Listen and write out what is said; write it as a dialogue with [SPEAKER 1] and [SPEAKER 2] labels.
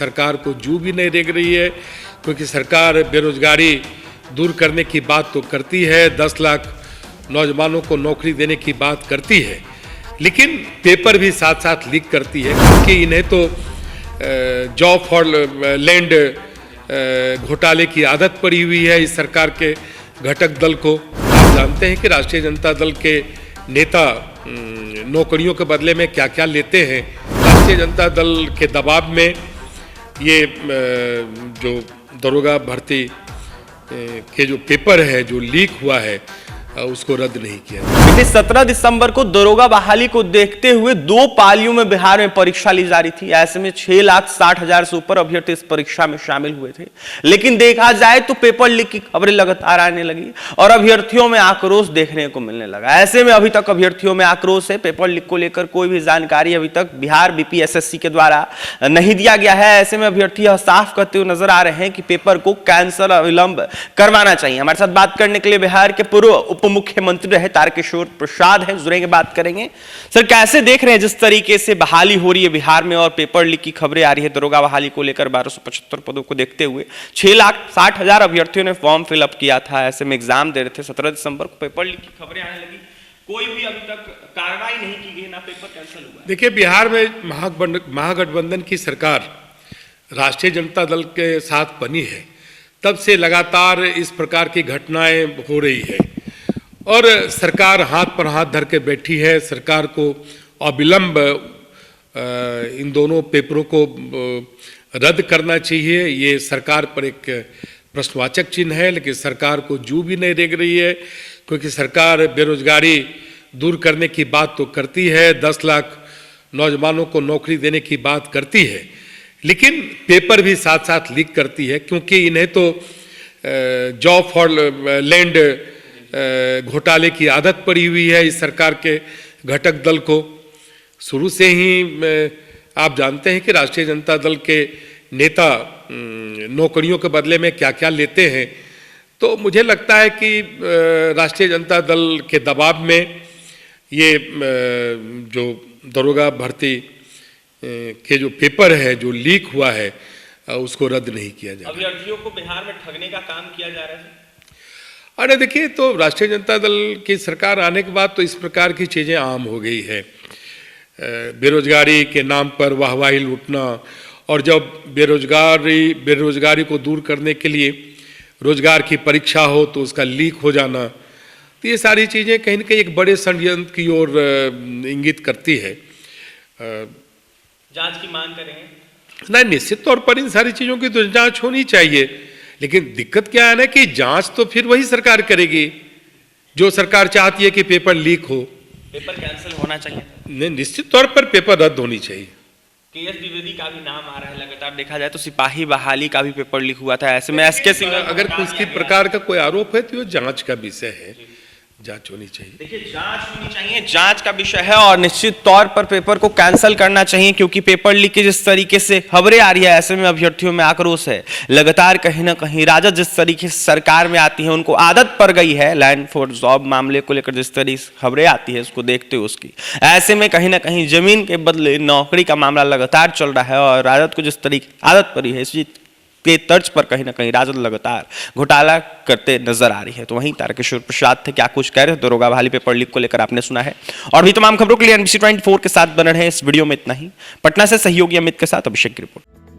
[SPEAKER 1] सरकार को जू भी नहीं रेंग रही है, क्योंकि सरकार बेरोजगारी दूर करने की बात तो करती है, 10 लाख नौजवानों को नौकरी देने की बात करती है, लेकिन पेपर भी साथ साथ लीक करती है, क्योंकि इन्हें तो जॉब फॉर लैंड घोटाले की आदत पड़ी हुई है इस सरकार के घटक दल को। आप जानते हैं कि राष्ट्रीय जनता दल के नेता नौकरियों के बदले में क्या क्या लेते हैं। राष्ट्रीय जनता दल के दबाव में ये जो दरोगा भर्ती के जो पेपर है जो लीक हुआ है उसको रद्द नहीं किया।
[SPEAKER 2] बीते 17 दिसंबर को दरोगा बहाली को देखते हुए 2 पालियों में बिहार में परीक्षा ली जा रही थी। ऐसे में 6,60,000 से ऊपर अभ्यर्थी इस परीक्षा में शामिल हुए थे, लेकिन देखा जाए तो पेपर लीक की खबरें लगातार आने लगी और अभ्यर्थियों में आक्रोश देखने को मिलने लगा। ऐसे में अभी तक अभ्यर्थियों में आक्रोश है। पेपर लीक को लेकर कोई भी जानकारी अभी तक बिहार बीपीएसएससी के द्वारा नहीं दिया गया है। ऐसे में अभ्यर्थी साफ करते हुए नजर आ रहे हैं कि पेपर को कैंसिल अविलंब करवाना चाहिए। हमारे साथ बात करने के लिए बिहार के पूर्व उप मुख्यमंत्री रहे तारकिशोर प्रसाद हैं, जुड़ेंगे, बात करेंगे। सर, कैसे देख रहे हैं जिस तरीके से बहाली हो रही है बिहार में और पेपर लीक की खबरें आ रही है दरोगा बहाली को लेकर 1275 पदों को देखते हुए 6,60,000 अभ्यर्थियों ने फॉर्म फिलअप किया था, ऐसे में एग्जाम दे रहे थे। 17 दिसंबर को पेपर लीक की खबरें आने लगी, कोई भी अभी तक कार्रवाई नहीं की गई, ना पेपर कैंसिल हुआ।
[SPEAKER 1] देखिए, बिहार में महागठबंधन की सरकार राष्ट्रीय जनता दल के साथ बनी है, तब से लगातार इस प्रकार की घटनाएं हो रही है और सरकार हाथ पर हाथ धर के बैठी है। सरकार को अविलंब इन दोनों पेपरों को रद्द करना चाहिए। ये सरकार पर एक प्रश्नवाचक चिन्ह है, लेकिन सरकार को जू भी नहीं रेंग रही है, क्योंकि सरकार बेरोजगारी दूर करने की बात तो करती है, 10 लाख नौजवानों को नौकरी देने की बात करती है, लेकिन पेपर भी साथ साथ लीक करती है, क्योंकि इन्हें तो जॉब फॉर लैंड घोटाले की आदत पड़ी हुई है इस सरकार के घटक दल को। शुरू से ही आप जानते हैं कि राष्ट्रीय जनता दल के नेता नौकरियों के बदले में क्या क्या लेते हैं, तो मुझे लगता है कि राष्ट्रीय जनता दल के दबाव में ये जो दरोगा भर्ती के जो पेपर है जो लीक हुआ है उसको रद्द नहीं किया जाए।
[SPEAKER 2] अभ्यर्थियों को बिहार में ठगने का काम किया जा रहा है।
[SPEAKER 1] अरे देखिए, तो राष्ट्रीय जनता दल की सरकार आने के बाद तो इस प्रकार की चीज़ें आम हो गई है। बेरोजगारी के नाम पर वाहवाही लूटना, और जब बेरोजगारी को दूर करने के लिए रोजगार की परीक्षा हो तो उसका लीक हो जाना, तो ये सारी चीज़ें कहीं ना कहीं एक बड़े षड्यंत्र की ओर इंगित करती है।
[SPEAKER 2] जांच की मांग करेंगे?
[SPEAKER 1] नहीं, निश्चित तौर पर इन सारी चीज़ों की तो जांच होनी चाहिए, लेकिन दिक्कत क्या है ना कि जांच तो फिर वही सरकार करेगी जो सरकार चाहती है कि पेपर लीक हो।
[SPEAKER 2] पेपर कैंसिल होना चाहिए?
[SPEAKER 1] नहीं, निश्चित तौर पर पेपर रद्द होनी चाहिए।
[SPEAKER 2] केएस द्विवेदी का भी नाम आ रहा है लगातार, देखा जाए तो सिपाही बहाली का भी पेपर लीक हुआ था। ऐसे में एसके सिंह,
[SPEAKER 1] अगर किसी प्रकार का कोई आरोप है तो ये जांच का विषय है, जांच होनी चाहिए।
[SPEAKER 2] देखिए, जांच होनी चाहिए, जांच का विषय है और निश्चित तौर पर पेपर को कैंसिल करना चाहिए, क्योंकि पेपर लीक की जिस तरीके से खबरें आ रही है ऐसे में अभ्यर्थियों में आक्रोश है। लगातार कहीं ना कहीं राजद जिस तरीके से सरकार में आती है उनको आदत पड़ गई है लैंड फॉर जॉब मामले को लेकर जिस तरीके से खबरें आती है उसको देखते हुए उसकी, ऐसे में कहीं ना कहीं जमीन के बदले नौकरी का मामला लगातार चल रहा है और राजद को जिस तरीके आदत पड़ी है इसी के तर्ज पर कहीं ना कहीं राजद लगातार घोटाला करते नजर आ रही है। तो वहीं तारकिशोर प्रसाद थे, क्या कुछ कह रहे थे दरोगा बहाली पेपर लीक को लेकर आपने सुना है। और भी तमाम खबरों के लिए NBC 24 के साथ बने रहे। इस वीडियो में इतना ही। पटना से सहयोगी अमित के साथ अभिषेक की रिपोर्ट।